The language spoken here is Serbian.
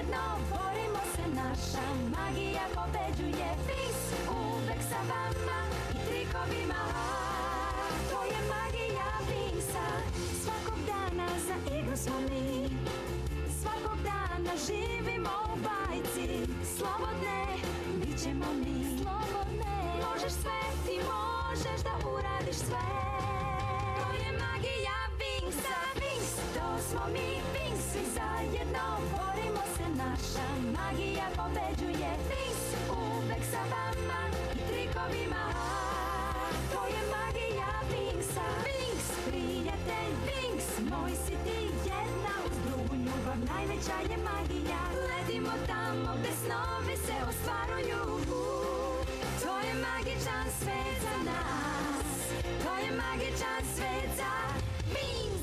zajedno borimo se, naša magija pobeđuje. Wings uvek sa vama i trikovima. To je magija Wingsa. Svakog dana za igru smo mi, svakog dana živimo u bajci. Slobodne, bit ćemo mi. Slobodne, možeš sve, ti možeš da uradiš sve. To je magija Wingsa. Wings, to smo mi. Wings, svi zajedno borimo se, naša magija pobeđuje. Wings, uvek sa vama i trikovima. To je magija Wingsa. Wings, prijatelj, Wings, moj si ti, jedna uz drugu ljubav, najveća je magija. Letimo tamo gde snovi se ostvaruju. To je magičan svet za nas, to je magičan svet za Wings.